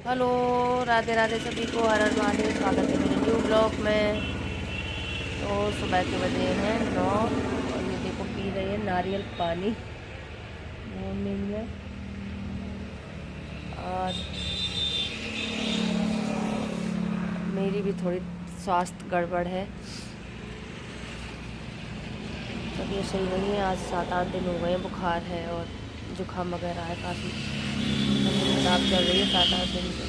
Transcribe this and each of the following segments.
Hello, Radhe Radhe सभी को, हर हर महादेव। स्वागत है मेरे न्यू ब्लॉग में। तो सुबह के बजे हैं 9 और ये देखो पी रही है नारियल पानी मॉर्निंग में। और मेरी भी थोड़ी स्वास्थ्य गड़बड़ है, तबीयत सही नहीं है। आज 7-8 दिन हो गए हैं, बुखार है और जुकाम वगैरह है, काफ़ी खराब चल रही है 7-8 दिन से।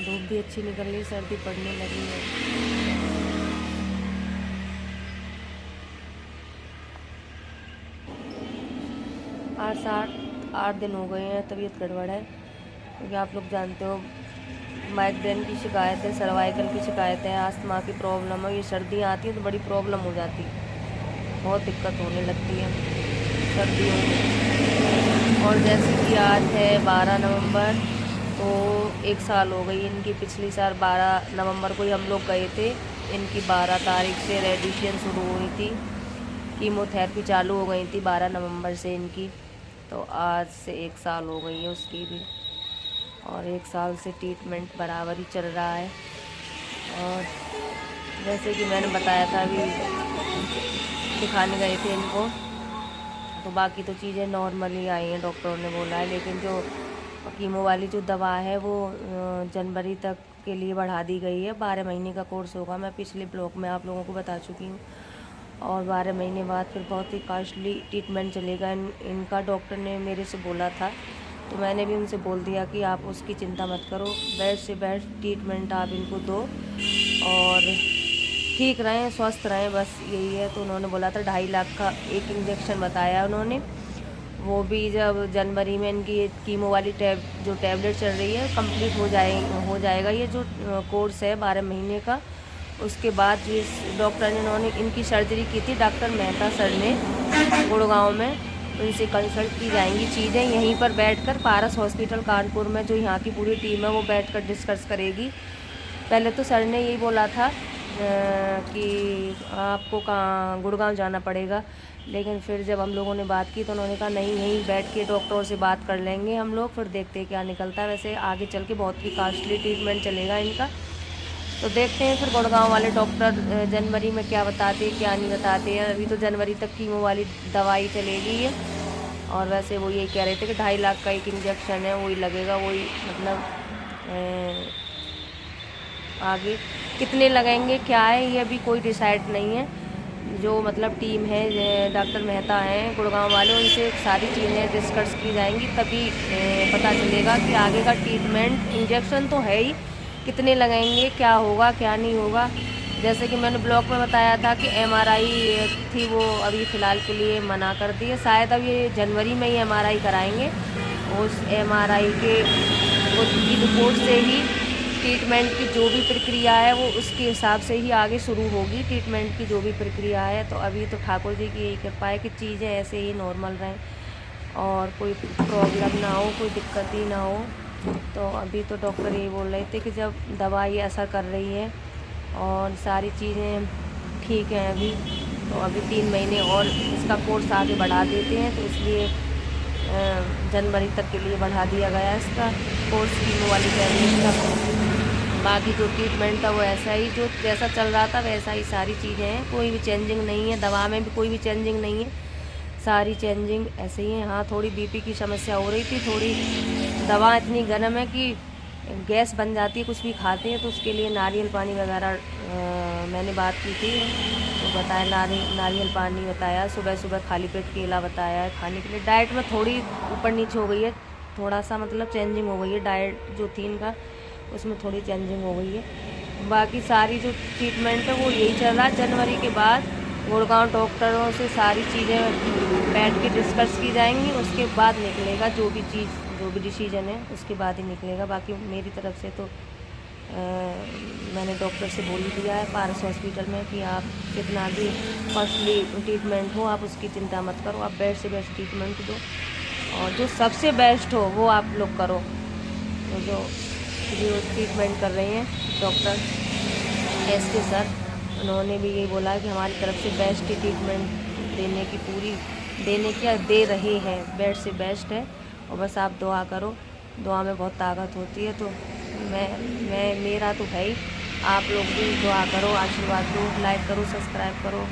धूप भी अच्छी निकल रही है, सर्दी पड़ने लगी है। 8-8 दिन हो गए हैं, तबीयत गड़बड़ है। क्योंकि आप लोग जानते हो, माइग्रेन की शिकायत है, सर्वाइकल की शिकायत है, आस्थमा की प्रॉब्लम है। ये सर्दियाँ आती हैं तो बड़ी प्रॉब्लम हो जाती है, बहुत दिक्कत होने लगती है सर्दियों में। और जैसे कि आज है 12 नवंबर, तो 1 साल हो गई इनकी। पिछली साल 12 नवंबर को ही हम लोग गए थे। इनकी 12 तारीख से रेडिएशन शुरू हुई थी, कीमोथेरेपी चालू हो गई थी 12 नवंबर से इनकी। तो आज से 1 साल हो गई है उसकी भी, और 1 साल से ट्रीटमेंट बराबर ही चल रहा है। और जैसे कि मैंने बताया था, अभी दिखाने गए थे इनको, तो बाकी तो चीज़ें नॉर्मल ही आई हैं, डॉक्टरों ने बोला है। लेकिन जो कीमो वाली जो दवा है वो जनवरी तक के लिए बढ़ा दी गई है। 12 महीने का कोर्स होगा, मैं पिछले ब्लॉग में आप लोगों को बता चुकी हूँ। और 12 महीने बाद फिर बहुत ही कॉस्टली ट्रीटमेंट चलेगा इनका, डॉक्टर ने मेरे से बोला था। तो मैंने भी उनसे बोल दिया कि आप उसकी चिंता मत करो, बेस्ट से बेस्ट ट्रीटमेंट आप इनको दो और ठीक रहें, स्वस्थ रहें, बस यही है। तो उन्होंने बोला था 2.5 लाख का एक इंजेक्शन बताया उन्होंने। वो भी जब जनवरी में इनकी ये कीमो वाली जो टैबलेट चल रही है कंप्लीट हो जाएगा ये जो कोर्स है 12 महीने का। उसके बाद ये डॉक्टर ने, इन्होंने इनकी सर्जरी की थी डॉक्टर मेहता सर ने गुड़गांव में। उनसे कंसल्ट की जाएंगी चीज़ें यहीं पर बैठकर, पारस हॉस्पिटल कानपुर में। जो यहाँ की पूरी टीम है वो बैठकर डिस्कस करेगी। पहले तो सर ने यही बोला था कि आपको कहाँ गुड़गांव जाना पड़ेगा, लेकिन फिर जब हम लोगों ने बात की तो उन्होंने कहा नहीं, यहीं बैठ के डॉक्टरों से बात कर लेंगे हम लोग, फिर देखते हैं क्या निकलता है। वैसे आगे चल के बहुत ही कॉस्टली ट्रीटमेंट चलेगा इनका, तो देखते हैं फिर गुड़गांव वाले डॉक्टर जनवरी में क्या बताते हैं क्या नहीं बताते हैं। अभी तो जनवरी तक कीमो वाली दवाई चलेगी है। और वैसे वो यही कह रहे थे कि 2.5 लाख का एक इंजेक्शन है, वही लगेगा, वही मतलब आगे कितने लगेंगे क्या है ये अभी कोई डिसाइड नहीं है। जो मतलब टीम है, डॉक्टर मेहता हैं गुड़गांव वाले, उनसे सारी चीज़ें डिस्कस की जाएंगी, तभी पता चलेगा कि आगे का ट्रीटमेंट। इंजेक्शन तो है ही, कितने लगेंगे, क्या होगा क्या नहीं होगा। जैसे कि मैंने ब्लॉग में बताया था कि MRI थी, वो अभी फ़िलहाल के लिए मना कर दी है। शायद अब ये जनवरी में ही MRI कराएंगे। उस MRI के उसकी रिपोर्ट से ही ट्रीटमेंट की जो भी प्रक्रिया है वो उसके हिसाब से ही आगे शुरू होगी, ट्रीटमेंट की जो भी प्रक्रिया है। तो अभी तो ठाकुर जी की यही कृपा है कि चीज़ें ऐसे ही नॉर्मल रहें और कोई प्रॉब्लम ना हो, कोई दिक्कत ही ना हो। तो अभी तो डॉक्टर यही बोल रहे थे कि जब दवा ये असर कर रही है और सारी चीज़ें ठीक हैं अभी, तो अभी 3 महीने और इसका कोर्स आगे बढ़ा देते हैं। तो इसलिए जनवरी तक के लिए बढ़ा दिया गया है इसका कोर्स कीमो वाली टैबलेट का। बाकी जो ट्रीटमेंट था वो ऐसा ही, जो जैसा चल रहा था वैसा ही सारी चीज़ें हैं, कोई भी चेंजिंग नहीं है, दवा में भी कोई भी चेंजिंग नहीं है, सारी चेंजिंग ऐसे ही है। हाँ, थोड़ी BP की समस्या हो रही थी, थोड़ी दवा इतनी गर्म है कि गैस बन जाती है कुछ भी खाते हैं, तो उसके लिए नारियल पानी वगैरह मैंने बात की थी, तो बताया नारियल पानी बताया, सुबह सुबह खाली पेट केला बताया है खाने के लिए। डाइट में थोड़ी ऊपर नीचे हो गई है, थोड़ा सा मतलब चेंजिंग हो गई है, डाइट जो थी इनका उसमें थोड़ी चेंजिंग हो गई है। बाकी सारी जो ट्रीटमेंट है वो यही चल रहा है। जनवरी के बाद गुड़गांव डॉक्टरों से सारी चीज़ें बैठ के डिस्कस की जाएंगी, उसके बाद निकलेगा जो भी चीज़, जो भी डिसीजन है उसके बाद ही निकलेगा। बाकी मेरी तरफ से तो मैंने डॉक्टर से बोल दिया है पारस हॉस्पिटल में कि आप कितना भी कॉस्टली ट्रीटमेंट हो आप उसकी चिंता मत करो, आप बेस्ट से बेस्ट ट्रीटमेंट दो और जो सबसे बेस्ट हो वो आप लोग करो। तो जो ट्रीटमेंट कर रहे हैं डॉक्टर SK सर, उन्होंने भी यही बोला कि हमारी तरफ से बेस्ट ट्रीटमेंट देने की पूरी देने की, दे रहे हैं, बेस्ट से बेस्ट है। और बस आप दुआ करो, दुआ में बहुत ताकत होती है। तो मैं मेरा तो है ही, आप लोग भी दुआ करो, आशीर्वाद दो, लाइक करो, सब्सक्राइब करो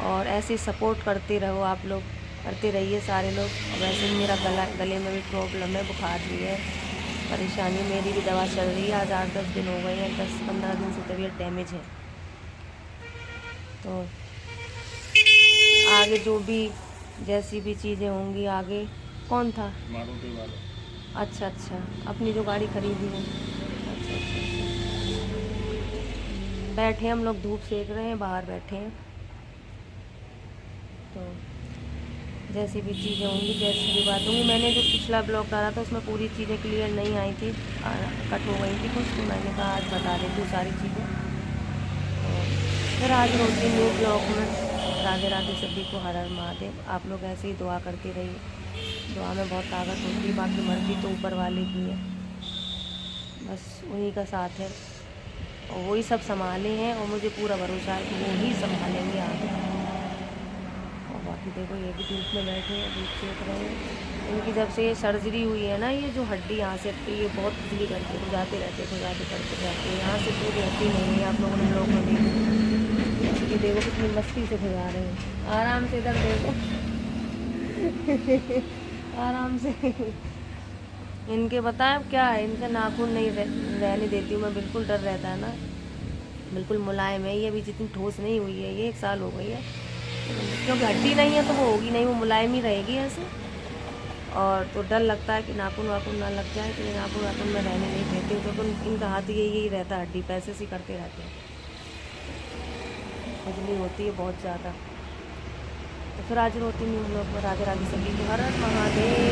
और ऐसे सपोर्ट करते रहो, आप लोग करते रहिए सारे लोग। और वैसे भी मेरा गले में भी प्रॉब्लम है, बुखार भी है, परेशानी, मेरी भी दवा चल रही है। आज 8-10 दिन हो गए हैं, 10-15 दिन से तबीयत डैमेज है। तो आगे जो भी जैसी भी चीज़ें होंगी आगे। कौन था? मारुति वाला। अच्छा अच्छा, अपनी जो गाड़ी खरीदी है। अच्छा अच्छा अच्छा। बैठे हम लोग, धूप सेक रहे हैं, बाहर बैठे हैं। तो जैसी भी चीज़ें होंगी, जैसी भी बात होंगी, मैंने जो पिछला ब्लॉग डाला था उसमें पूरी चीज़ें क्लियर नहीं आई थी, कट हो गई थी कुछ, तो मैंने कहा आज बता देती हूँ सारी चीज़ें। तो फिर आज रोटी न्यू ब्लॉग में। राधे राधे सभी को, हर हर महादेव। आप लोग ऐसे ही दुआ करते रहिए, दुआ में बहुत ताकत होती है, बाकी मर्जी तो ऊपर वाले की है, बस उन्हीं का साथ है और वही सब संभाले हैं और मुझे पूरा भरोसा है कि वो ही संभालेंगे आगे। और बाकी देखो ये भी धूप में बैठे हैं, धूप सेक रहे हैं। इनकी जब से ये सर्जरी हुई है ना, ये जो हड्डी यहाँ से हटती है, ये बहुत खुजली करके खुजाते रहते, खुजाते करते रहते हैं, यहाँ से पूरी हड्डी नहीं है। आप लोगों ने लोग में देखो, ये देखो कितनी मस्ती से खुजा रहे हैं, आराम से, इधर देखो आराम से। इनके बताएं क्या है, इनका नाखून नहीं रहने देती हूँ मैं, बिल्कुल डर रहता है ना, बिल्कुल मुलायम है ये, भी जितनी ठोस नहीं हुई है ये, 1 साल हो गई है, क्योंकि हड्डी नहीं है तो वो होगी नहीं, वो मुलायम ही रहेगी ऐसे। और तो डर लगता है कि नाखून वाखून ना लग जाए, तो ये नाखून वाखून में रहने नहीं देती, क्योंकि इनका हाथ यही रहता है, हड्डी पैसे से करते रहते हैं, खुजली होती है बहुत ज़्यादा। तो फिर आज रोटी नहीं हम लोग। राधे राधे सभी को, हर हर महादेव।